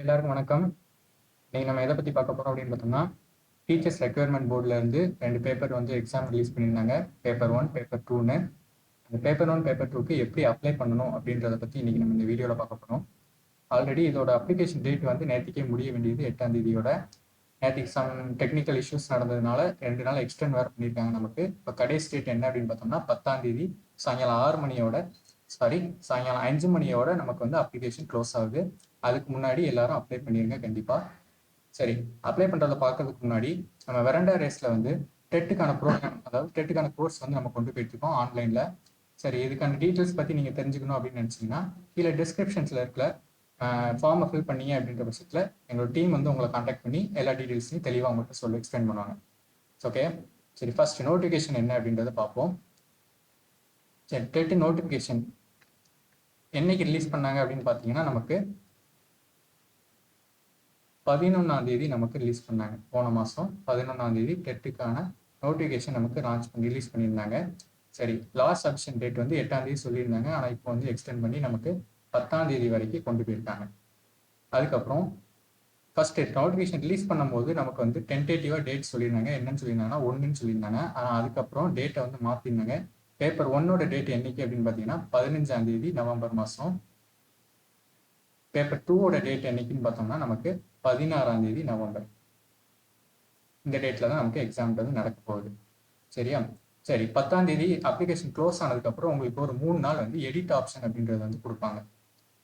எல்லாருக்கும் வணக்கம். இன்னைக்கு நம்ம எதை பற்றி பார்க்க போகிறோம் அப்படின்னு பார்த்தோம்னா, டீச்சர்ஸ் ரெக்யர்மெண்ட் போர்டில் இருந்து 2 பேப்பர் வந்து எக்ஸாம் ரிலீஸ் பண்ணியிருந்தாங்க. பேப்பர் 1, பேப்பர் 2ன்னு. அந்த பேப்பர் 1, பேப்பர் 2க்கு எப்படி அப்ளை பண்ணணும் அப்படின்றத பற்றி இன்னைக்கு நம்ம இந்த வீடியோவில் பார்க்க போகிறோம். ஆல்ரெடி இதோட அப்ளிகேஷன் டேட் வந்து நேற்றுக்கே முடிய வேண்டியது 8ஆம் தேதியோட. நேற்றுக்கு சம் டெக்னிக்கல் இஷ்யூஸ் நடந்ததுனால 2 நாள் எக்ஸ்டெண்ட் வேறு பண்ணியிருக்காங்க நமக்கு. இப்போ கடைசி டேட் என்ன அப்படின்னு பார்த்தோம்னா 10ஆம் தேதி சாயங்காலம் 6 மணியோட சாயங்காலம் 5 மணியோட நமக்கு வந்து அப்ளிகேஷன் க்ளோஸ் ஆகுது. அதுக்கு முன்னாடி எல்லாரும் அப்ளை பண்ணிருங்க கண்டிப்பாக. சரி, அப்ளை பண்ணுறதை பார்க்கறதுக்கு முன்னாடி நம்ம வெரண்டா ரேஸில் வந்து டெட்டுக்கான ப்ரோக்ராம், அதாவது டெட்டுக்கான கோர்ஸ் வந்து நம்ம கொண்டு போயிட்டுருக்கோம் ஆன்லைனில். சரி, இதுக்கான டீட்டெயில்ஸ் பற்றி நீங்கள் தெரிஞ்சுக்கணும் அப்படின்னு நினச்சிங்கன்னா கீழே டிஸ்கிரிப்ஷன்ஸில் இருக்கிற ஃபார்மை ஃபில் பண்ணீங்க அப்படின்ற பட்சத்தில் எங்களோட டீம் வந்து உங்களை காண்டாக்ட் பண்ணி எல்லா டீட்டெயில்ஸையும் தெளிவாக உங்கள்கிட்ட எக்ஸ்பிளைன் பண்ணுவாங்க. ஓகே, சரி, ஃபர்ஸ்ட் நோட்டிஃபிகேஷன் என்ன அப்படின்றத பார்ப்போம். சரி, டெட் நோட்டிஃபிகேஷன் என்னைக்கு ரிலீஸ் பண்ணாங்க அப்படின்னு பார்த்தீங்கன்னா நமக்கு 11ஆம் தேதி நமக்கு ரிலீஸ் பண்ணாங்க. போன மாதம் 11ஆம் தேதி டெட்டுக்கான நோட்டிஃபிகேஷன் நமக்கு ரிலீஸ் பண்ணியிருந்தாங்க. சரி, லாஸ்ட் சப்மிஷன் டேட் வந்து 8ஆம் தேதி சொல்லியிருந்தாங்க. ஆனால் இப்போ வந்து எக்ஸ்டெண்ட் பண்ணி நமக்கு 10ஆம் தேதி வரைக்கும் கொண்டு போயிருக்காங்க. அதுக்கப்புறம் ஃபர்ஸ்ட் நோட்டிஃபிகேஷன் ரிலீஸ் பண்ணும்போது நமக்கு வந்து டென்டேட்டிவாக டேட் சொல்லியிருந்தாங்க. என்னன்னு சொல்லியிருந்தாங்கன்னா 1ன்னு சொல்லியிருந்தாங்க. ஆனால் அதுக்கப்புறம் டேட்டை வந்து மாற்றிருந்தாங்க. பேப்பர் 1ஓட டேட் என்னைக்கு அப்படின்னு பார்த்தீங்கன்னா 15ஆம் தேதி நவம்பர் மாதம். பேப்பர் 2ஓட டேட் என்னைக்குன்னு பார்த்தோம்னா நமக்கு 16ஆம் தேதி நவம்பர். இந்த டேட்டில் தான் நமக்கு எக்ஸாம்ன்றது நடக்க போகுது. சரியா? சரி, 10ஆம் தேதி அப்ளிகேஷன் க்ளோஸ் ஆனதுக்கப்புறம் உங்களுக்கு ஒரு 3 நாள் வந்து எடிட் ஆப்ஷன் அப்படின்றது வந்து கொடுப்பாங்க.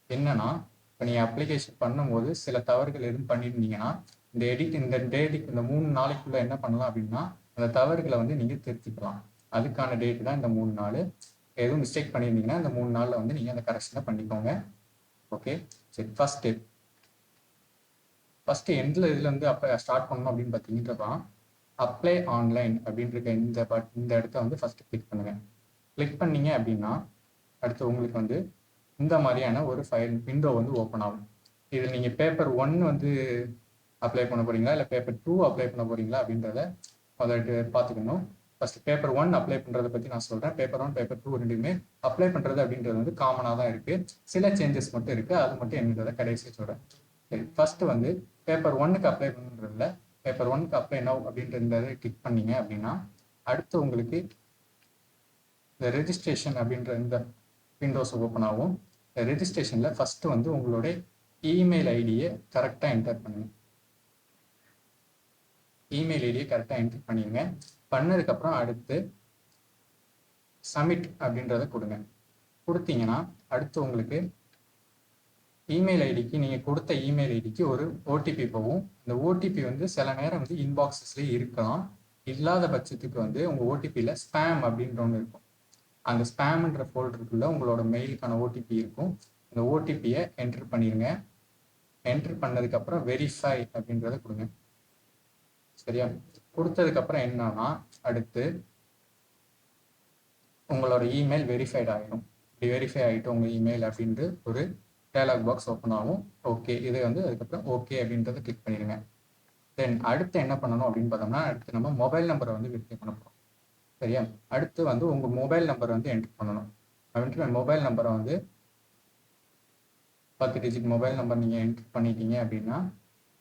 என்னன்னா, இப்போ நீங்கள் அப்ளிகேஷன் பண்ணும்போது சில தவறுகள் எதுவும் பண்ணியிருந்தீங்கன்னா இந்த டேட்டுக்கு இந்த 3 நாளைக்குள்ள என்ன பண்ணலாம் அப்படின்னா அந்த தவறுகளை வந்து நீங்கள் திருத்திக்கலாம். அதுக்கான டேட் தான் இந்த 3 நாள். எதுவும் மிஸ்டேக் பண்ணியிருந்தீங்கன்னா இந்த 3 நாளில் வந்து நீங்கள் அந்த கரெக்ஷனை பண்ணிக்கோங்க. ஓகே, சரி, ஃபர்ஸ்ட் எண்டில் இதில் வந்து அப்போ ஸ்டார்ட் பண்ணணும் அப்படின்னு பார்த்தீங்கன்னா அப்ளை ஆன்லைன் அப்படின்ற இந்த இடத்த வந்து ஃபர்ஸ்ட் கிளிக் பண்ணுங்க. கிளிக் பண்ணீங்க அப்படின்னா அடுத்து உங்களுக்கு வந்து இந்த மாதிரியான ஒரு ஃபைல் விண்டோ வந்து ஓப்பன் ஆகும். இது நீங்கள் பேப்பர் 1 வந்து அப்ளை பண்ண போறீங்களா இல்லை பேப்பர் 2 அப்ளை பண்ண போறீங்களா அப்படின்றத முதல்ல பார்த்துக்கணும். ஃபர்ஸ்ட் பேப்பர் 1 அப்ளை பண்ணுறதை பற்றி நான் சொல்கிறேன். பேப்பர் 1, பேப்பர் 2 ரெண்டுமே அப்ளை பண்ணுறது அப்படின்றது வந்து காமனாக தான் இருக்குது. சில சேஞ்சஸ் மட்டும் இருக்குது. அது மட்டும் என்னன்றதை கடைசி சொல்கிறேன். சரி, ஃபர்ஸ்ட் வந்து பேப்பர் 1க்கு அப்ளை பண்ணுறதுல பேப்பர் 1க்கு அப்ளை நவ் அப்படின்றத கிளிக் பண்ணீங்க அப்படின்னா அடுத்து உங்களுக்கு இந்த ரெஜிஸ்ட்ரேஷன் அப்படின்ற இந்த விண்டோஸ் ஓப்பன் ஆகும். இந்த ரெஜிஸ்ட்ரேஷனில் ஃபர்ஸ்ட் வந்து உங்களுடைய இமெயில் ஐடியை கரெக்டாக என்டர் பண்ணுங்க. இமெயில் ஐடியை கரெக்டாக என்டர் பண்ணிடுங்க. பண்ணதுக்கப்புறம் அடுத்து சப்மிட் அப்படின்றத கொடுங்க. கொடுத்தீங்கன்னா அடுத்து உங்களுக்கு இமெயில் ஐடிக்கு நீங்கள் கொடுத்த இமெயில் ஐடிக்கு ஒரு ஓடிபி போகும். இந்த ஓடிபி வந்து சில நேரம் வந்து இன்பாக்ஸஸ்லேயே இருக்கலாம். இல்லாத பட்சத்துக்கு வந்து உங்கள் ஓடிபியில் ஸ்பேம் அப்படின்ற ஒன்று இருக்கும். அந்த ஸ்பேம்ன்ற ஃபோல்டருக்குள்ள உங்களோட மெயிலுக்கான ஓடிபி இருக்கும். அந்த ஓடிபியை என்டர் பண்ணிடுங்க. என்டர் பண்ணதுக்கப்புறம் வெரிஃபை அப்படின்றத கொடுங்க. சரியா? கொடுத்ததுக்கப்புறம் என்னன்னா அடுத்து உங்களோட இமெயில் வெரிஃபைட் ஆகிடும். இப்படி வெரிஃபை ஆகிட்டு உங்கள் இமெயில் அப்படின்ட்டு ஒரு டயலாக் பாக்ஸ் ஓப்பன் ஆகும். ஓகே, இது வந்து அதுக்கப்புறம் ஓகே அப்படின்றத கிளிக் பண்ணிடுங்க. தென் அடுத்து என்ன பண்ணணும் அப்படின்னு பார்த்தோம்னா அடுத்து நம்ம மொபைல் நம்பரை வந்து வெரிஃபை பண்ண போகிறோம். சரியா? அடுத்து வந்து உங்கள் மொபைல் நம்பர் வந்து என்டர் பண்ணணும். அப்படின்ட்டு மொபைல் நம்பரை வந்து 10 டிஜிட் மொபைல் நம்பர் நீங்கள் என்டர் பண்ணிட்டீங்க அப்படின்னா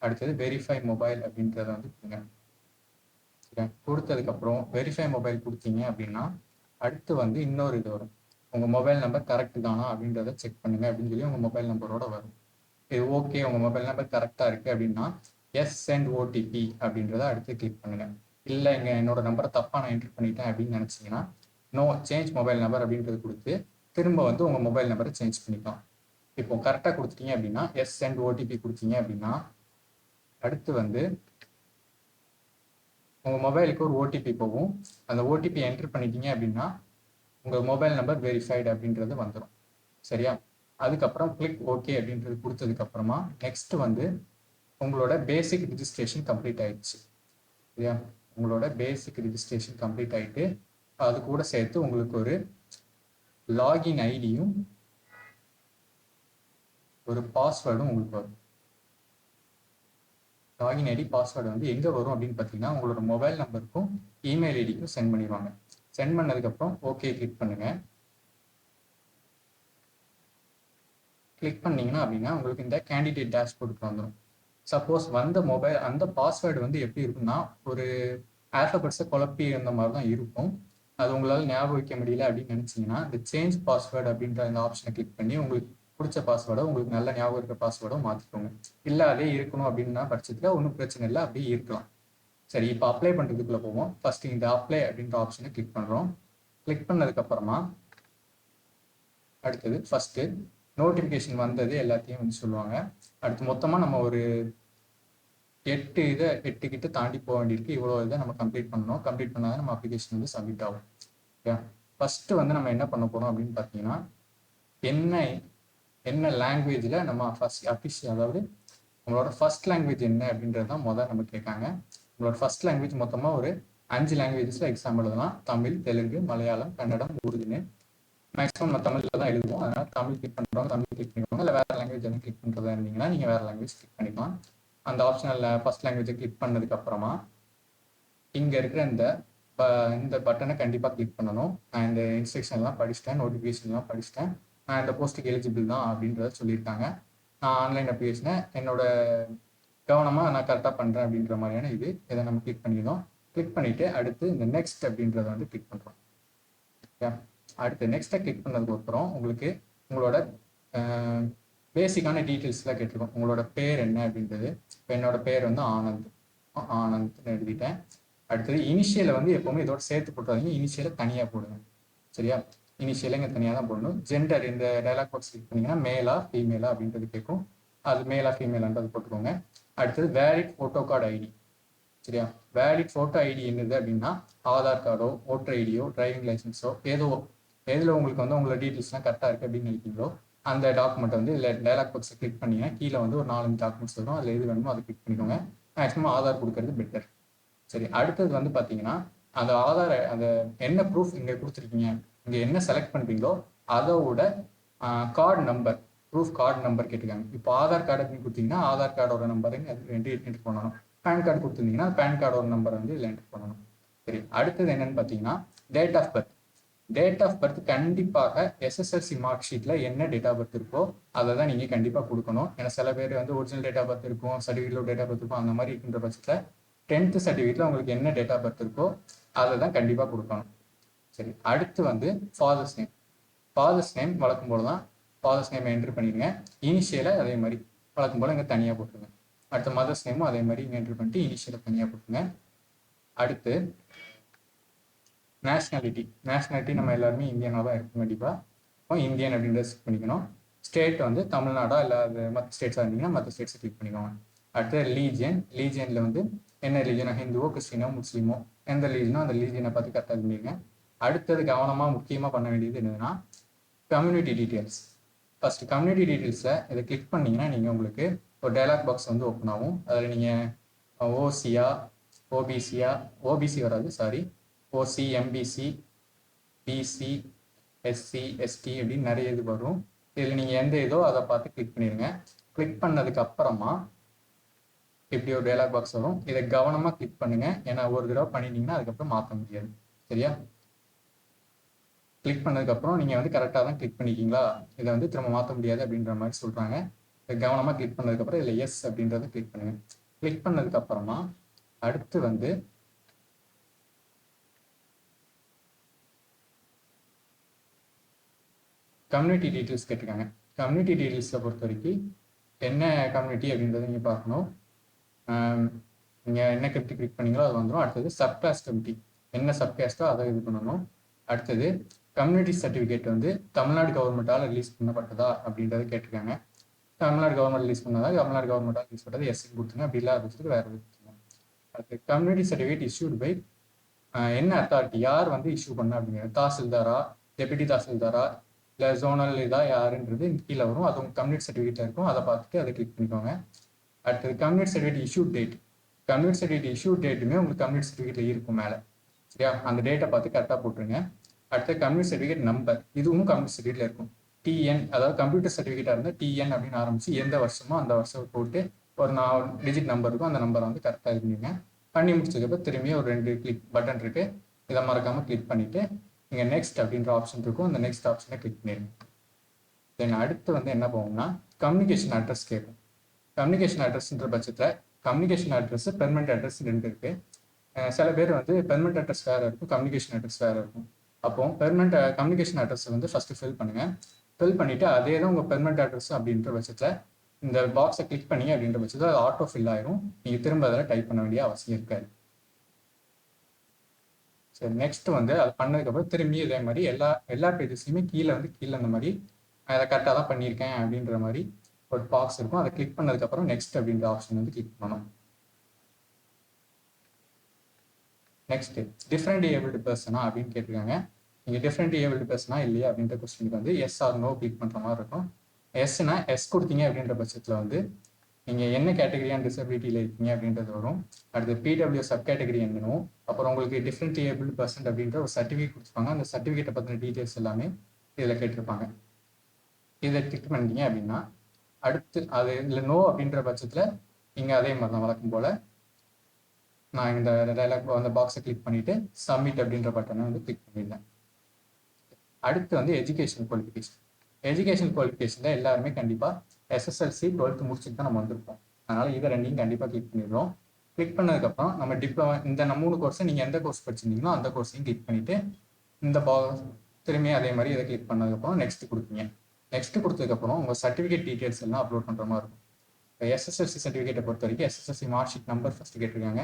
அடுத்தது வெரிஃபை மொபைல் அப்படின்றத வந்து கொடுங்க. சரியா? கொடுத்ததுக்கப்புறம் வெரிஃபை மொபைல் கொடுத்தீங்க அப்படின்னா அடுத்து வந்து இன்னொரு இது வரும். உங்கள் மொபைல் நம்பர் கரெக்டு தானா அப்படின்றத செக் பண்ணுங்க அப்படின்னு சொல்லி உங்கள் மொபைல் நம்பரோட வரும். இது ஓகே, உங்கள் மொபைல் நம்பர் கரெக்டாக இருக்குது அப்படின்னா எஸ் சென்ட் ஓடிபி அப்படின்றத அடுத்து கிளிக் பண்ணுங்க. இல்லை என்னோட நம்பரை தப்பாக நான் என்டர் பண்ணிட்டேன் அப்படின்னு நினச்சிங்கன்னா நோ சேஞ்ச் மொபைல் நம்பர் அப்படின்றது கொடுத்து திரும்ப வந்து உங்கள் மொபைல் நம்பரை சேஞ்ச் பண்ணிக்கலாம். இப்போ கரெக்டாக கொடுத்துட்டீங்க அப்படின்னா எஸ் சென்ட் ஓடிபி கொடுத்தீங்க அப்படின்னா அடுத்து வந்து உங்கள் மொபைலுக்கு ஒரு ஓடிபி போகும். அந்த ஓடிபி என்டர் பண்ணிட்டீங்க அப்படின்னா உங்கள் மொபைல் நம்பர் வெரிஃபைடு அப்படின்றது வந்துடும். சரியா? அதுக்கப்புறம் கிளிக் ஓகே அப்படின்றது கொடுத்ததுக்கப்புறமா நெக்ஸ்ட் வந்து உங்களோட பேசிக் ரிஜிஸ்ட்ரேஷன் கம்ப்ளீட் ஆயிடுச்சு. சரியா? உங்களோட பேசிக் ரிஜிஸ்ட்ரேஷன் கம்ப்ளீட் ஆகிட்டு அது கூட சேர்த்து உங்களுக்கு ஒரு லாகின் ஐடியும் ஒரு பாஸ்வேர்டும் உங்களுக்கு வரும். லாகின் ஐடி பாஸ்வேர்டு வந்து எங்கே வரும் அப்படின்னு பார்த்தீங்கன்னா உங்களோட மொபைல் நம்பருக்கும் இமெயில் ஐடிக்கும் சென்ட் பண்ணிடுவாங்க. சென்ட் பண்ணதுக்கப்புறம் ஓகே கிளிக் பண்ணுங்க. கிளிக் பண்ணீங்கன்னா அப்படின்னா உங்களுக்கு இந்த கேண்டிடேட் டேஷ்போர்டுக்கு வந்துடும். சப்போஸ் வந்த அந்த பாஸ்வேர்டு வந்து எப்படி இருக்குன்னா ஒரு ஆல்ஃபபெட்ஸை குழப்பி அந்த மாதிரி தான் இருக்கும். அது உங்களால் ஞாபகம் வைக்க முடியல அப்படின்னு நினச்சிங்கன்னா இந்த சேஞ்ச் பாஸ்வேர்டு அப்படின்ற அந்த ஆப்ஷனை கிளிக் பண்ணி உங்களுக்கு பிடிச்ச பாஸ்வேர்டோ உங்களுக்கு நல்ல ஞாபகம் இருக்கிற பாஸ்வேர்டோ மாற்றிக்கோங்க. இல்லை அதே இருக்கணும் அப்படின்னா பட்சத்தில் ஒன்றும் பிரச்சனை இல்லை, அப்படியே இருக்கலாம். சரி, இப்போ அப்ளை பண்ணுறதுக்குள்ளே போவோம். ஃபர்ஸ்ட் இந்த அப்ளை அப்படின்ற ஆப்ஷனை கிளிக் பண்ணுறோம். கிளிக் பண்ணதுக்கப்புறமா அடுத்தது ஃபர்ஸ்ட்டு நோட்டிஃபிகேஷன் வந்தது எல்லாத்தையும் வந்து சொல்லுவாங்க. அடுத்து மொத்தமாக நம்ம ஒரு 8 கிட்ட தாண்டி போக வேண்டியிருக்கு. இவ்வளோ இதை நம்ம கம்ப்ளீட் பண்ணணும். கம்ப்ளீட் பண்ணால் நம்ம அப்ளிகேஷன் வந்து சப்மிட் ஆகும். ஓகே, ஃபஸ்ட்டு வந்து நம்ம என்ன பண்ண போகிறோம் அப்படின்னு பார்த்தீங்கன்னா என்ன லாங்குவேஜில் நம்ம ஃபர்ஸ்ட் அதாவது உங்களோட ஃபர்ஸ்ட் லாங்குவேஜ் என்ன அப்படின்றது தான் முதல் நம்ம கேட்காங்க. உங்களோட ஃபர்ஸ்ட் லாங்குவேஜ் மொத்தமாக ஒரு 5 லாங்குவேஜஸில் எக்ஸாம் எழுதலாம். தமிழ், தெலுங்கு, மலையாளம், கன்னடம், உருதுன்னு. மேக்ஸிமம் நம்ம தமிழில் தான் எழுதுவோம். அதனால் தமிழ் கிளிக் பண்ணுறோம், தமிழ் கிளிக் பண்ணிக்கோங்க. இல்லை வேறு லாங்குவேஜ் எதுவும் கிளிக் பண்ணுறதா இருந்தீங்கன்னா நீங்கள் வேறு லாங்குவேஜ் கிளிக் பண்ணிக்கலாம். அந்த ஆப்ஷனில் ஃபர்ஸ்ட் லாங்குவேஜை கிளிக் பண்ணதுக்கப்புறமா இங்கே இருக்கிற இந்த பட்டனை கண்டிப்பாக கிளிக் பண்ணணும். நான் இந்த இன்ஸ்ட்ரக்ஷன்லாம் படிச்சிட்டேன், நோட்டிஃபிகேஷன்லாம் படிச்சிட்டேன், நான் இந்த போஸ்ட்டுக்கு எலிஜிபிள் தான் அப்படின்றத சொல்லியிருக்காங்க. நான் ஆன்லைன் அப்ளிகேஷனை என்னோட கவனமாக நான் கரெக்டாக பண்ணுறேன் அப்படின்ற மாதிரியான இதை நம்ம கிளிக் பண்ணிக்கணும். கிளிக் பண்ணிவிட்டு அடுத்து இந்த நெக்ஸ்ட் அப்படின்றத வந்து கிளிக் பண்ணுறோம். ஓகே, அடுத்து நெக்ஸ்ட்டை கிளிக் பண்ணதுக்கப்புறம் உங்களுக்கு உங்களோட பேசிக்கான டீட்டெயில்ஸ்லாம் கேட்டிருக்கோம். உங்களோட பேர் என்ன அப்படின்றது. இப்போ என்னோட பேர் வந்து ஆனந்த்னு எழுதிட்டேன். அடுத்தது இனிஷியலை வந்து எப்போவுமே இதோட சேர்த்து போட்டுறாதீங்க, இனிஷியலை தனியாக போடுங்க. சரியா, இனிஷியலை இங்கே தனியாக தான் போடணும். ஜெண்டர் இந்த டைலாக் பாக்ஸ் கிளிக் பண்ணிங்கன்னா மேலா ஃபீமேலா அப்படின்றது கேட்கும். அது மேலா ஃபீமேலான்றது போட்டுக்கோங்க. அடுத்தது வேலிட் ஃபோட்டோ கார்டு ஐடி. சரியா, வேலிட் ஃபோட்டோ ஐடி என்னது அப்படின்னா ஆதார் கார்டோ, ஓட்டர் ஐடியோ, டிரைவிங் லைசன்ஸோ எதில் உங்களுக்கு வந்து உங்களோட டீட்டெயில்ஸ்லாம் கரெக்டாக இருக்குது அப்படின்னு நினைக்கிறீங்களோ அந்த டாக்குமெண்ட் வந்து இல்லை டைலாக் பாக்ஸை கிளிக் பண்ணிங்கன்னா கீழே வந்து ஒரு 4-5 டாக்குமெண்ட்ஸ் வரும். அதில் எது வேணுமோ அதை கிளிக் பண்ணிக்கோங்க. மேக்ஸிமம் ஆதார் கொடுக்கறது பெட்டர். சரி, அடுத்தது வந்து பார்த்தீங்கன்னா அந்த ஆதார் அந்த என்ன ப்ரூஃப் இங்கே கொடுத்துருக்கீங்க, இங்கே என்ன செலக்ட் பண்ணுறீங்களோ அதோட card number, proof card number கேட்டுக்காங்க. இப்போ ஆதார் கார்டு அப்படின்னு கொடுத்தீங்கன்னா ஆதார் கார்டோட நம்பர் என்ட்ரு பண்ணணும். பேன் கார்டு கொடுத்துருந்தீங்கன்னா பேன் கார்டோட நம்பர் வந்து இதில் என்ட்ரு பண்ணணும். சரி, அடுத்தது என்னன்னு பார்த்தீங்கன்னா date of birth. Date of birth கண்டிப்பாக எஸ்எஸ்எல்சி மார்க் ஷீட்டில் என்ன டேட் ஆஃப் பர்த் இருக்கோ அதை தான் நீங்கள் கண்டிப்பாக கொடுக்கணும். ஏன்னா சில பேர் வந்து ஒரிஜினல் டேட் ஆஃப் பர்த் இருக்கும், சர்டிஃபிகேட்டில் டேட் ஆஃப் பர்த் இருக்கும். அந்த மாதிரி இருக்கின்ற பட்சத்தில் 10th சர்டிஃபிகேட்டில் உங்களுக்கு என்ன டேட் ஆஃப் பர்த் இருக்கோ அதை தான் கண்டிப்பாக கொடுக்கணும். சரி, அடுத்து வந்து ஃபாதர்ஸ் நேம். ஃபாதர்ஸ் நேம் வழக்கம் போல தான் ஃபாதர்ஸ் நேம் என்ட்ரு பண்ணிடுங்க. இனிஷியலை அதே மாதிரி வழக்கம் போல் இங்கே தனியாக போட்டுருங்க. அடுத்த மதர்ஸ் நேமும் அதே மாதிரி இங்கே என்ட்ரு பண்ணிட்டு இனிஷியலை தனியாக போட்டுருங்க. அடுத்து நேஷ்னாலிட்டி நம்ம எல்லாருமே இந்தியனாக தான் இருக்கும் கண்டிப்பாக. இப்போ இந்தியன் அப்படின்றத செக் பண்ணிக்கணும். ஸ்டேட் வந்து தமிழ்நாடா இல்லை அது மற்ற ஸ்டேட்ஸாக இருந்தீங்கன்னா மற்ற ஸ்டேட்ஸை கிளிக் பண்ணிக்கோங்க. அடுத்து லீஜியனில் வந்து என்ன ரிலீஜனோ, ஹிந்துவோ, கிறிஸ்டினோ, முஸ்லீமோ, எந்த ரிலீஜனோ அந்த ரிலீஜனை பார்த்து கரெக்டாக பண்ணிடுங்க. அடுத்தது கவனமாக முக்கியமாக பண்ண வேண்டியது என்னதுன்னா கம்யூனிட்டி டீட்டெயில்ஸ். ஃபர்ஸ்ட் கம்யூனிட்டி டீட்டெயில்ஸில் இதை கிளிக் பண்ணிங்கன்னா நீங்கள் உங்களுக்கு ஒரு டைலாக் பாக்ஸ் வந்து ஓப்பன் ஆகும். அதில் நீங்கள் ஓசியா, ஓபிசி வராது, சாரி, ஓசி, எம்பிசி, பிசி, எஸ்சி, எஸ்டி அப்படின்னு நிறைய இது வரும். இதில் நீங்கள் எந்த இதோ அதை பார்த்து கிளிக் பண்ணிடுங்க. கிளிக் பண்ணதுக்கு அப்புறமா இப்படி ஒரு டைலாக் பாக்ஸ் வரும். இதை கவனமாக கிளிக் பண்ணுங்க, ஏன்னா ஒரு தடவை பண்ணிட்டீங்கன்னா அதுக்கப்புறம் மாற்ற முடியாது. சரியா, கிளிக் பண்ணதுக்கப்புறம் நீங்கள் வந்து கரெக்டாக தான் கிளிக் பண்ணிக்கிங்களா, இதை வந்து திரும்ப மாற்ற முடியாது அப்படின்ற மாதிரி சொல்கிறாங்க. இதை கவனமாக கிளிக் பண்ணதுக்கப்புறம் இதில் எஸ் அப்படின்றத கிளிக் பண்ணுங்க. கிளிக் பண்ணதுக்கப்புறமா அடுத்து வந்து கம்யூனிட்டி டீட்டெயில்ஸ் கேட்டிருக்காங்க. கம்யூனிட்டி டீட்டெயில்ஸை பொறுத்த வரைக்கும் என்ன கம்யூனிட்டி அப்படின்றத நீங்கள் பார்க்கணும். நீங்கள் என்ன கிளிக் பண்ணீங்களோ அது வந்துடும். அடுத்தது சப்காஸ்ட் கமிட்டி, என்ன சப்காஸ்ட்டோ அதை இது பண்ணணும். அடுத்தது கம்யூனிட்டி சர்டிஃபிகேட் வந்து தமிழ்நாடு கவர்மெண்ட்டால் ரிலீஸ் பண்ணப்பட்டதா அப்படின்றத கேட்டிருக்காங்க. தமிழ்நாடு கவர்மெண்ட் ரிலீஸ் பண்ணதா, தமிழ்நாடு கவர்மெண்ட்டால் ரிலீஸ் பண்ணது எஸ்சி கொடுத்துங்க, அப்படி இல்லாத பட்சத்துக்கு வேறு எது கொடுத்துங்க. அடுத்து கம்யூனிட்டி சர்டிஃபிகேட் இஷ்யூடு பை என்ன அத்தாரிட்டி, யார் வந்து இஷ்யூ பண்ண அப்படிங்கிறது, தாசில்தாரா, டெபுட்டி தாசில்தாரா, இல்லை ஜோனல் இதாக யாருன்றது கீழே வரும். அது உங்கள் கம்யூனிட்டி சர்டிஃபிகேட்டாக இருக்கும். அதை பார்த்துட்டு அதை கிளிக் பண்ணிக்கோங்க. அடுத்தது community certificate issue date. Community certificate issue டேட்டுமே உங்களுக்கு கம்யூனிட்டி சர்டிஃபிகேட்டில் இருக்கும் மேலே. சரியா, அந்த டேட்டை பார்த்து கரெக்டாக போட்டுருங்க. அடுத்து கம்யூனிட்டி சர்டிஃபிகேட் நம்பர், இதுவும் கம்யூனிட்டி சர்டிஃபிகேட்டில் இருக்கும். டிஎன், அதாவது கம்ப்யூட்டர் சர்டிஃபிகேட்டாக இருந்தால் டிஎன் அப்படின்னு ஆரம்பிச்சு எந்த வருஷமோ அந்த வருஷம் போட்டு ஒரு 4 டிஜிட் நம்பர் இருக்கும். அந்த நம்பரை வந்து கரெக்டாக இருந்தீங்க. பண்ணி முடிச்சதுக்கப்புறம் திரும்பி ஒரு 2 கிளிக் பட்டன் இருக்குது, இதை மறக்காமல் கிளிக் பண்ணிவிட்டு நீங்கள் நெக்ஸ்ட் அப்படின்ற ஆப்ஷன் இருக்கும், அந்த நெக்ஸ்ட் ஆப்ஷனை கிளிக் பண்ணிடுங்க. தென் அடுத்து வந்து என்ன போகும்னா கம்யூனிகேஷன் அட்ரஸ் கேட்கும். கம்யூனிகேஷன் அட்ரஸ்ன்ற பட்சத்தில் கம்யூனிகேஷன் அட்ரஸ் பெர்மனெண்ட் அட்ரஸ் 2 இருக்கு. சில பேர் வந்து பெர்மனெண்ட் அட்ரஸ் வேறு இருக்கும், கம்யூனிகேஷன் அட்ரஸ் வேறு இருக்கும். அப்போ பெர்மனெண்ட் கம்யூனிகேஷன் அட்ரஸ் வந்து ஃபஸ்ட்டு ஃபில் பண்ணுங்கள். ஃபில் பண்ணிவிட்டு அதே தான் உங்கள் பெர்மனெண்ட் அட்ரஸ் அப்படின்ற பட்சத்தில் இந்த பாக்ஸை கிளிக் பண்ணி அப்படின்ற பட்சத்தில் அது ஆட்டோ ஃபில் ஆயிரும். நீங்கள் திரும்ப அதில் டைப் பண்ண வேண்டிய அவசியம் இருக்காது. சரி, நெக்ஸ்ட் வந்து அது பண்ணதுக்கப்புறம் திரும்பி இதே மாதிரி எல்லா பேஜஸ்லையுமே கீழே அந்த மாதிரி அதை கரெக்டாக தான் பண்ணியிருக்கேன் அப்படின்ற மாதிரி ஒரு பாக்ஸ் இருக்கும். அதை கிளிக் பண்ணதுக்கப்புறம் நெக்ஸ்ட் அப்படின்ற ஆப்ஷன் வந்து கிளிக் பண்ணணும். நெக்ஸ்ட் டிஃப்ரெண்ட் ஏபிள்டு பர்சனா அப்படின்னு கேட்டிருக்காங்க. நீங்கள் டிஃப்ரெண்ட் ஏபிள்டு பர்சனா இல்லையா அப்படின்ற கொஸ்டினுக்கு வந்து எஸ் ஆர் நோ கிளிக் பண்ணுற மாதிரி இருக்கும். எஸ்னா எஸ் கொடுத்தீங்க அப்படின்ற பட்சத்தில் வந்து நீங்கள் என்ன கேட்டகரியான டிசபிலிட்டியில் இருக்கீங்க அப்படின்றது வரும். அடுத்து பிடபிள்யூ சப் கேட்டகரி என்னணும், அப்புறம் உங்களுக்கு டிஃப்ரெண்ட் ஏபிள்டு பர்சன் அப்படின்ற ஒரு சர்டிஃபிகேட் கொடுத்துருப்பாங்க. அந்த சர்டிஃபிகேட்டை பற்றின டீட்டெயில்ஸ் எல்லாமே இதில் கேட்டிருப்பாங்க. இதை கிளிக் பண்ணிட்டீங்க அப்படின்னா அடுத்து அது இதில் நோ அப்படின்ற பட்சத்தில் நீங்கள் அதே மாதிரி தான் வழக்கம் போல் நான் இந்த டைலாக் அந்த பாக்ஸை கிளிக் பண்ணிவிட்டு சப்மிட் அப்படின்ற பட்டனை வந்து கிளிக் பண்ணிடுறேன். அடுத்து வந்து எஜுகேஷன் குவாலிஃபிகேஷன். எஜுகேஷன் குவாலிஃபிகேஷனில் எல்லாருமே கண்டிப்பாக எஸ்எஸ்எல்சி 12th முடிச்சுட்டு தான் நம்ம வந்திருப்போம். அதனால் இதை ரெண்டையும் கண்டிப்பாக கிளிக் பண்ணிடுறோம். கிளிக் பண்ணதுக்கப்புறம் நம்ம டிப்ளமா இந்த 3 கோர்ஸை நீங்கள் எந்த கோர்ஸ் படிச்சிருந்தீங்களோ அந்த கோர்ஸையும் கிளிக் பண்ணிவிட்டு இந்த திரும்பி அதே மாதிரி இதை கிளிக் பண்ணதுக்கப்புறம் நெக்ஸ்ட் கொடுப்பீங்க. நெக்ஸ்ட் கொடுத்ததுக்கப்புறம் உங்கள் சர்டிஃபிகேட் டீட்டெயில்ஸ் எல்லாம் அப்லோட் பண்ணுற மாதிரி இருக்கும். இப்போ எஸ்எஸ்எல்சி சர்டிஃபிகேட்டை பொறுத்த வரைக்கும் SSLC mark sheet number first கேட்டிருக்காங்க.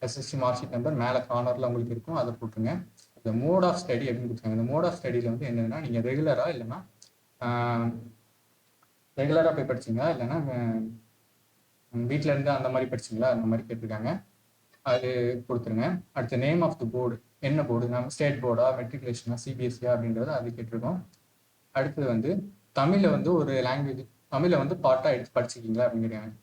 எஸ்எஸ்சி மார்க் ஷீட் நம்பர் மேலே கார்னரில் உங்களுக்கு இருக்கும், அதை போட்டுருங்க. இந்த மோட் ஆஃப் ஸ்டடி அப்படின்னு கொடுத்தாங்க. இந்த மோட் ஆஃப் ஸ்டடியில் வந்து என்னென்னா நீங்கள் ரெகுலராக இல்லைன்னா ரெகுலராக போய் படிச்சிங்களா இல்லைன்னா வீட்டில் இருந்து அந்த மாதிரி படிச்சிங்களா அந்த மாதிரி கேட்டிருக்காங்க. அது கொடுத்துருங்க. அடுத்த நேம் ஆஃப் த போர்டு, என்ன போர்டு, நம்ம ஸ்டேட் போர்டா மெட்ரிகுலேஷனா சிபிஎஸ்சியா அப்படின்றது அது கேட்டிருக்கோம். அடுத்தது வந்து தமிழில் வந்து ஒரு லாங்குவேஜ், தமிழில் வந்து பார்ட்டாக எடுத்து படிச்சிருக்கீங்களா அப்படின்னு கேட்குறாங்க.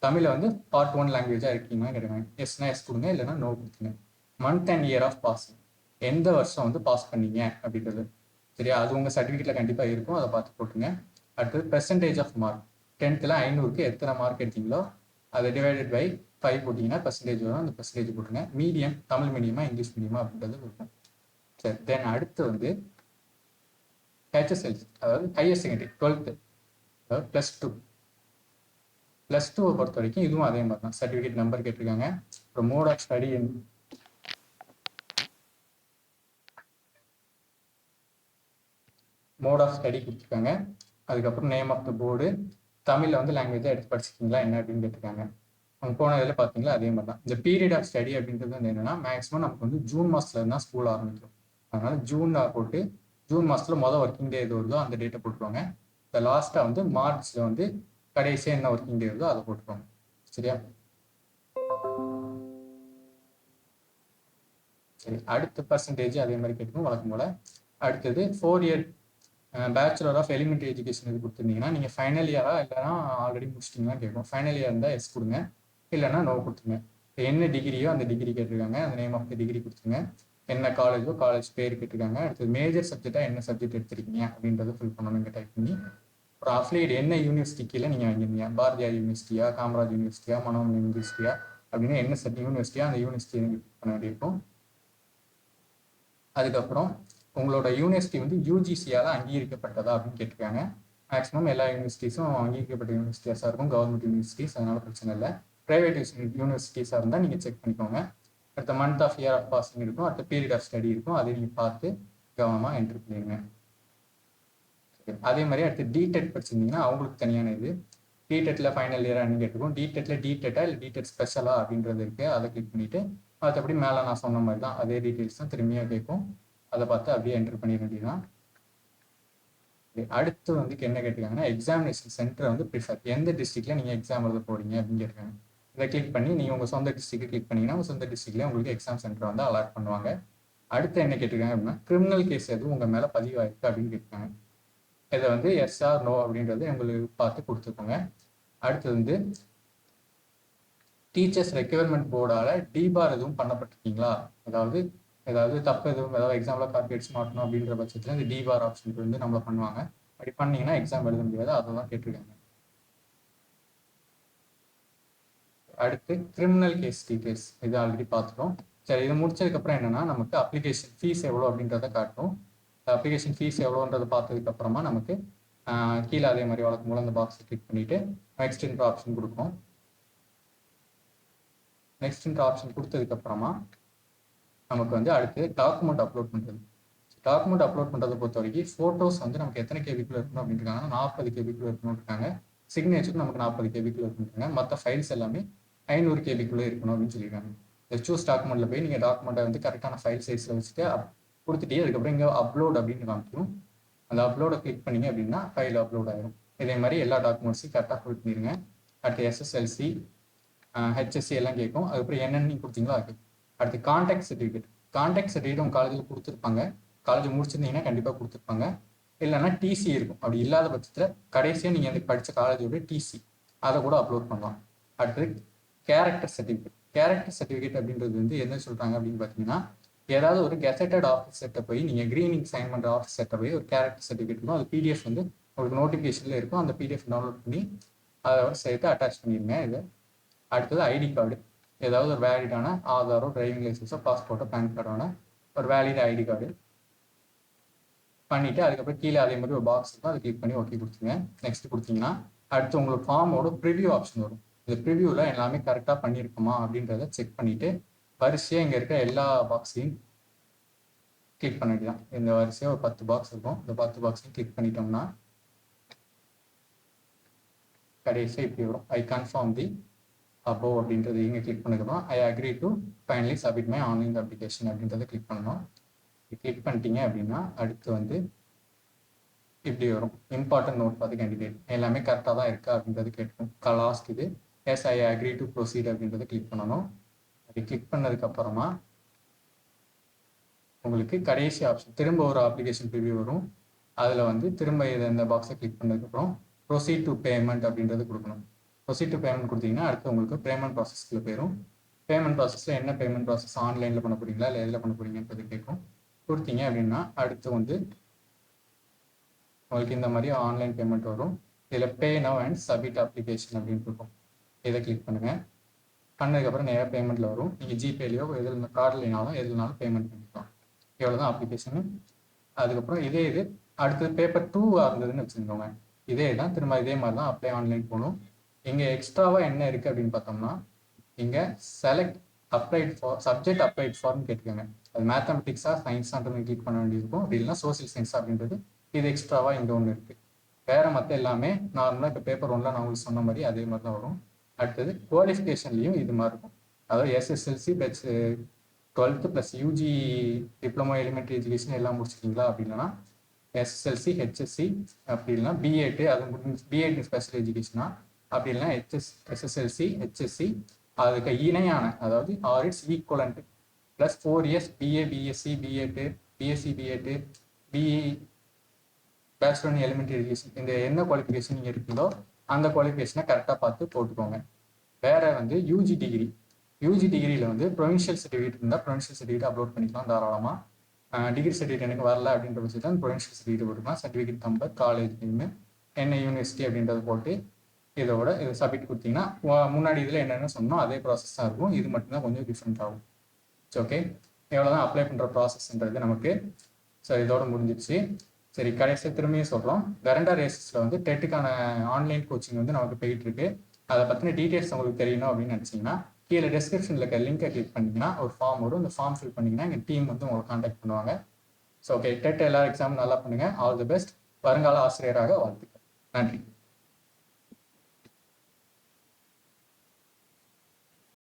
தமிழில் வந்து பார்ட் 1 லாங்குவேஜாக இருக்கீங்களா கேட்குறாங்க. எஸ்னா எஸ் கொடுங்க, இல்லைன்னா நோ கொடுத்துங்க. Month and year of passing, எந்த வருஷம் வந்து பாஸ் பண்ணீங்க அப்படின்றது சரியா, அது உங்கள் சர்டிஃபிகேட்டில் கண்டிப்பாக இருக்கும், அதை பார்த்து போட்டுங்க. அடுத்தது பெர்சன்டேஜ் ஆஃப் மார்க், 10th 500க்கு எத்தனை மார்க் எடுத்தீங்களோ அதை டிவைடட் பை 5 போட்டிங்கன்னா பெர்சன்டேஜ் வரும், அந்த பெர்சன்டேஜ் போட்டுங்க. மீடியம் தமிழ் மீடியமா இங்கிலீஷ் மீடியமா அப்படின்றது இருக்கும். சரி, தென் அடுத்து வந்து ஹெச்எஸ்எல்சி, அதாவது ஹையர் செகண்டரி 12th, அதாவது +2 பொறுத்த வரைக்கும் இதுவும் அதே மாதிரி தான். சர்டிஃபிகேட் நம்பர் கேட்டிருக்காங்க. அப்புறம் mode of study, mode of study கொடுத்துருக்காங்க. அதுக்கப்புறம் நேம் ஆஃப் த போர்டு, தமிழில் வந்து லாங்குவேஜாக எடுத்து படிச்சிருக்கீங்களா என்ன அப்படின்னு கேட்டிருக்காங்க. அவங்க போன இதில் பார்த்தீங்களா அதே மாதிரி தான். இந்த பீரியட் ஆஃப் ஸ்டடி அப்படின்றது வந்து என்னென்னா மேக்ஸிமம் நமக்கு வந்து ஜூன் மாதத்துல இருந்தால் ஸ்கூல் ஆரம்பிக்கும். அதனால ஜூனில் போட்டு ஜூன் மாதத்தில் மொதல் ஒர்க்கிங் டே எது வருதோ அந்த டேட்டை போட்டுருவாங்க. இந்த லாஸ்ட்டாக வந்து மார்ச்சில் வந்து கடைசியாக என்ன ஒர்க்கிங் டே வருதோ அதை போட்டுருவாங்க. சரியா? சரி, அடுத்த பர்சன்டேஜ் அதே மாதிரி கேட்கணும் வழக்கம் போல். அடுத்தது 4 year bachelor of elementary education இது கொடுத்துருந்தீங்கன்னா நீங்கள் ஃபைனல் இயராக இல்லைனா ஆல்ரெடி முடிச்சிட்டிங்கன்னா கேட்கும். ஃபைனல் இயர் இருந்தால் எஸ் கொடுங்க, இல்லைன்னா நோ கொடுத்துருங்க. என்ன டிகிரியோ அந்த டிகிரி கேட்டிருக்காங்க, அந்த நேம் ஆஃப் த டிகிரி கொடுத்துருங்க. என்ன காலேஜோ காலேஜ் பேர் கேட்டிருக்காங்க. அடுத்தது மேஜர் சப்ஜெக்டாக என்ன சப்ஜெக்ட் எடுத்திருக்கீங்க அப்படின்றத ஃபில் பண்ணணும் டைப் பண்ணி. அப்புறம் அஃபிலியேட் என்ன யூனிவர்சிட்டி கீழே நீங்கள் வாங்கிருந்தீங்க, பாரதியார் யூனிவர்சிட்டியா, காமராஜ் யூனிவர்சிட்டியா, மனோன்மணி யூனிவர்சிட்டியா அப்படின்னு என்ன யூனிவர்சிட்டியா அந்த யூனிவர்சிட்டி பண்ண வேண்டியிருக்கும். அதுக்கப்புறம் உங்களோட யூனிவர்சிட்டி வந்து யூஜிசியால் அங்கீகரிக்கப்பட்டதா அப்படின்னு கேட்டிருக்காங்க. மேக்ஸிமம் எல்லா யூனிவர்சிட்டிஸும் அங்கீகரிக்கப்பட்ட யூனிவர்சிட்டிஸாக இருக்கும், கவர்மெண்ட் யூனிவர்சிட்டிஸ், அதனால பிரச்சனை இல்லை. ப்ரைவேட் யூனிவர்சிட்டிஸாக இருந்தால் நீங்கள் செக் பண்ணிக்கோங்க. அடுத்த month of year of passing இருக்கும், அடுத்த பீரியட் ஆஃப் ஸ்டடி இருக்கும், அதை நீங்கள் பார்த்து கவனமாக என்ட்ரி பண்ணிடுங்க. அதே மாதிரி அடுத்து டிடெட் படிச்சிருந்தீங்கன்னா அவங்களுக்கு தனியான இது. டிடெட்டில் ஃபைனல் இயராக கேட்டிருக்கோம். டிடெட்டில் டிடெட்டா இல்லை டிடெட் ஸ்பெஷலா அப்படின்றது இருக்குது, அதை கிளிக் பண்ணிவிட்டு மற்றபடி மேலே நான் சொன்ன மாதிரி தான் அதே டீட்டெயில்ஸ் தான் திரும்பியாக கேட்கும், அதை பார்த்து அப்படியே என்ட்ரு பண்ணிட வேண்டியதுதான். அடுத்து வந்து என்ன கேட்டிருக்காங்கன்னா எக்ஸாமினேஷன் சென்டரை வந்து ப்ரிஃபர், எந்த டிஸ்ட்ரிக்டில் நீங்கள் எக்ஸாம் எழுத போகிறீங்க அப்படின்னு கேட்டிருக்காங்க. இதை கிளிக் பண்ணி நீங்கள் உங்கள் சொந்த டிஸ்ட்ரிக்ட் கிளிக் பண்ணிங்கன்னா உங்கள் சொந்த டிஸ்ட்ரிக்ட்லேயே உங்களுக்கு எக்ஸாம் சென்டர் வந்து அலாட் பண்ணுவாங்க. அடுத்து என்ன கேட்டிருக்காங்க அப்படின்னா கிரிமினல் கேஸ் எதுவும் உங்கள் மேலே பதிவாயிருக்கு அப்படின்னு கேட்டிருக்காங்க. இதை வந்து எஸ் ஆர் நோ அப்படின்றது உங்களுக்கு பார்த்து கொடுத்துக்கோங்க. அடுத்தது வந்து டீச்சர்ஸ் ரெக்யர்மெண்ட் போர்டால் டிபார் எதுவும் பண்ணப்பட்டிருக்கீங்களா, ஏதாவது தப்பு எதுவும், ஏதாவது எக்ஸாம்பிள் காப்பி அடிச்சு மாட்டணும் அப்படின்ற பட்சத்தில் இந்த டிபார் ஆப்ஷன் வந்து நம்மளை பண்ணுவாங்க. அப்படி பண்ணீங்கன்னா எக்ஸாம் எழுத முடியாது, அதை தான் கேட்டிருக்காங்க. அடுத்து கிரிமினல் கேஸ் டீட்டெயில்ஸ், இது ஆல்ரெடி பார்த்துட்டோம். சரி, இது முடிச்சதுக்கப்புறம் என்னன்னா நமக்கு அப்ளிகேஷன் ஃபீஸ் எவ்வளோ அப்படின்றத காட்டும். அப்ளிகேஷன் ஃபீஸ் எவ்வளோன்றதை பார்த்ததுக்கப்புறமா நமக்கு கீழே அதே மாதிரி வழக்கம் போல் அந்த பாக்ஸை கிளிக் பண்ணிவிட்டு நெக்ஸ்ட்ன்ற ஆப்ஷன் கொடுக்கும். நெக்ஸ்ட்ன்ற ஆப்ஷன் கொடுத்ததுக்கப்புறமா நமக்கு வந்து அடுத்து டாக்குமெண்ட் அப்லோட் பண்ணுறது. டாக்குமெண்ட் அப்லோட் பண்ணுறதை பொறுத்த வரைக்கும் ஃபோட்டோஸ் வந்து நமக்கு எத்தனை கேபிக்குள்ள இருக்கணும் அப்படின்னு இருக்காங்க, 40 கேபிக்குள்ள இருக்கணும் இருக்காங்க. சிக்னேச்சர் நமக்கு 40 கேபிக்குள்ள இருக்கணும். மற்ற ஃபைல்ஸ் எல்லாமே 500 கேபிக்குள்ளே இருக்கணும் அப்படின்னு சொல்லியிருக்காங்க. இந்த சூஸ் டாக்குமெண்ட்டில் போய் நீங்கள் டாக்குமெண்ட்டை வந்து கரெக்டான ஃபைல் சைஸில் வச்சுட்டு கொடுத்துட்டே அதுக்கப்புறம் இங்கே அப்லோட் அப்படின்னு காமிக்கும். அந்த அப்லோடை கிளிக் பண்ணிங்க அப்படின்னா ஃபைல் அப்லோட் ஆகிடும். இதே மாதிரி எல்லா டாக்குமெண்ட்ஸையும் கரெக்டாக ஃபில் பண்ணிடுங்க. அடுத்து SSLC HSC எல்லாம் கேட்கும். அதுக்கப்புறம் என்னென்னு கொடுத்தீங்களோ அது. அடுத்து கான்டாக்ட் சர்டிஃபிகேட். கான்டாக்ட் சர்டிஃபிகேட் உங்கள் காலேஜில் கொடுத்துருப்பாங்க. காலேஜ் முடிச்சிருந்தீங்கன்னா கண்டிப்பாக கொடுத்துருப்பாங்க. இல்லைன்னா டிசி இருக்கும். அப்படி இல்லாத பட்சத்தில் கடைசியாக நீங்கள் வந்து படித்த காலேஜோட டிசி அதை கூட அப்லோட் பண்ணலாம். அடுத்தது கேரக்டர் சர்டிஃபிகேட். கேரக்டர் சர்டிஃபிகேட் அப்படின்றது வந்து என்ன சொல்கிறாங்க அப்படின்னு பார்த்தீங்கன்னா, ஏதாவது ஒரு கெசட்டட் ஆஃபீஸர்கிட்ட போய் நீங்கள் க்ரீனிங் சைன் பண்ணுற ஆஃபீஸர்கிட்ட போய் ஒரு கேரக்டர் சர்டிஃபிகேட் இருக்கும். அது பிடிஎஃப் வந்து உங்களுக்கு நோட்டிஃபிகேஷனில் இருக்கும். அந்த பிடிஎஃப் டவுன்லோட் பண்ணி அதை சேர்த்து அட்டாச் பண்ணிடுங்க. இது அடுத்தது ஐடி கார்டு. ஏதாவது ஒரு வேலிடான ஆதாரோ, டிரைவிங் லைசன்ஸோ, பாஸ்போர்ட்டோ, பேன் கார்டோட ஒரு வேலிட் ஐடி கார்டு பண்ணிவிட்டு அதுக்கப்புறம் கீழே அதே மாதிரி ஒரு பாக்ஸ் இருக்கும். அதை கிளிக் பண்ணி ஓகே கொடுத்துங்க. நெக்ஸ்ட் கொடுத்தீங்கன்னா அடுத்து உங்களுக்கு ஃபார்மோட ப்ரிவியூ ஆப்ஷன் வரும். இந்த ப்ரிவியூவில் எல்லாமே கரெக்டாக பண்ணியிருக்குமா அப்படின்றத செக் பண்ணிவிட்டு வரிசையாக இங்கே இருக்கிற எல்லா பாக்ஸையும் கிளிக் பண்ணிடலாம். இந்த வரிசையாக ஒரு 10 பாக்ஸ் இருக்கும். இந்த 10 பாக்ஸையும் கிளிக் பண்ணிட்டோம்னா கடைசியாக இப்படி வரும். ஐ கன்ஃபார்ம் தி அபோவ் அப்படின்றது இங்கே கிளிக் பண்ணதுக்கப்புறம் ஐ agree to finally submit my online application அப்படின்றத கிளிக் பண்ணணும். கிளிக் பண்ணிட்டீங்க அப்படின்னா அடுத்து வந்து இப்படி வரும். இம்பார்ட்டன்ட் நோட் பார்த்து கேண்டிடேட் எல்லாமே கரெக்டாக தான் இருக்கா அப்படின்றது கேட்கும். லாஸ்ட் இது yes I agree to proceed அப்படின்றத கிளிக் பண்ணணும். அப்படி கிளிக் பண்ணதுக்கப்புறமா உங்களுக்கு கடைசி ஆப்ஷன் திரும்ப ஒரு அப்ளிகேஷன் ப்ரிவியூ வரும். அதில் வந்து திரும்ப இந்த பாக்ஸை கிளிக் பண்ணதுக்கப்புறம் ப்ரொசீட் டு பேமெண்ட் அப்படின்றது கொடுக்கணும். ப்ரொசீட் டு பேமெண்ட் கொடுத்தீங்கன்னா அடுத்து உங்களுக்கு பேமெண்ட் ப்ராசஸ்க்குள்ள போயிடும். பேமெண்ட் ப்ராசஸில் என்ன பேமெண்ட் ப்ராசஸ், ஆன்லைனில் பண்ண போகிறீங்களா இல்லை எதில் பண்ண போகிறீங்கன்றது கேட்கும். கொடுத்தீங்க அப்படின்னா அடுத்து வந்து உங்களுக்கு இந்த மாதிரி ஆன்லைன் பேமெண்ட் வரும். இதில் பே நவ் அண்ட் சப்மிட் அப்ளிகேஷன் அப்படின்னு இருக்கும். இதை கிளிக் பண்ணுங்கள். பண்ணதுக்கப்புறம் நேராக பேமெண்ட்டில் வரும். நீங்கள் ஜிபேலையோ எதில் கார்ட்லைனாலும் எதுனாலும் பேமெண்ட் பண்ணிக்கலாம். இவ்வளோ தான் அப்ளிகேஷனு. அதுக்கப்புறம் இது அடுத்தது பேப்பர் 2 இருந்ததுன்னு வச்சுருக்கோங்க. இதே தான் திரும்ப இதே மாதிரி தான் அப்ளை ஆன்லைன் போகணும். இங்கே எக்ஸ்ட்ராவாக என்ன இருக்குது அப்படின்னு பார்த்தோம்னா இங்கே select applied for subject applied ஃபார்ம்னு கேட்டுக்கோங்க. அது மேத்தமெட்டிக்ஸாக சயின்ஸான்றது கிளிக் பண்ண வேண்டியிருக்கும். அப்படி இல்லைனா சோசியல் சயின்ஸ் அப்படின்றது இது எக்ஸ்ட்ராவாக இங்கே ஒன்று இருக்குது. வேறு மற்ற எல்லாமே நார்மலாக இப்போ பேப்பர் 1 நான் உங்களுக்கு சொன்ன மாதிரி அதே மாதிரி தான் வரும். அடுத்தது குவாலிஃபிகேஷன்லேயும் இது மாதிரி இருக்கும். அதாவது SSLC plus 12th plus UG diploma elementary education எல்லாம் முடிச்சிருக்கீங்களா அப்படின்னா SSLC HSC அப்படி இல்லைனா B.Ed அது B.Ed ஸ்பெஷல் எஜுகேஷனா அப்படி இல்லைனா SSLC HSC அதுக்கு இணையான அதாவது or it's equivalent plus 4 years BA BSc B.Ed BSc B.Ed BE bachelor in elementary education இந்த என்ன குவாலிஃபிகேஷன் நீங்கள் இருக்கீங்களோ அந்த குவாலிஃபிகேஷனை கரெக்டாக பார்த்து போட்டுக்கோங்க. வேறு வந்து யூஜி டிகிரியில் வந்து ப்ரொவின்ஷியல் சர்டிஃபிகேட் இருந்தால் ப்ரொவின்ஷியல் சர்டிஃபிகேட் அப்லோட் பண்ணிக்கலாம் தாராளமாக. டிகிரி சர்டிஃபிகேட் எனக்கு வரல அப்படின்ற பட்சத்தில் ப்ரொவின்ஷியல் சர்டிஃபிகேட் போட்டுக்கலாம். சர்டிஃபிகேட் நம்பர், காலேஜ் நேமு, என்ன யூனிவர்சிட்டி அப்படின்றத போட்டு இதை சப்மிட் கொடுத்தீங்கன்னா முன்னாடி இதில் என்னென்ன சொன்னோம் அதே ப்ராசஸ் தான் இருக்கும். இது மட்டும்தான் கொஞ்சம் டிஃப்ரெண்ட் ஆகும். ஓகே, எவ்வளோ தான் அப்ளை பண்ணுற ப்ராசஸ்ன்றது நமக்கு. ஸோ இதோட முடிஞ்சிடுச்சு. சரி, கடைசியாக திரும்பியும் சொல்கிறோம். கரண்டா ரேசஸில் வந்து டெட்டுக்கான ஆன்லைன் கோச்சிங் வந்து நமக்கு போயிட்டு இருக்கு. அதை பற்றின டீட்டெயில்ஸ் உங்களுக்கு தெரியணும் அப்படின்னு நினச்சிங்கன்னா கீழே டிஸ்கிரிப்ஷனில் இருக்க லிங்கை கிளிக் பண்ணிங்கன்னா ஒரு ஃபார்ம் வரும். அந்த ஃபார்ம் ஃபில் பண்ணிங்கன்னா எங்கள் டீம் வந்து உங்களை கான்டாக்ட் பண்ணுவாங்க. ஸோ ஓகே, டெட் எல்லா எக்ஸாமும் நல்லா பண்ணுங்கள். All the best. வருங்கால ஆசிரியராக வாழ்த்துக்கள். நன்றி.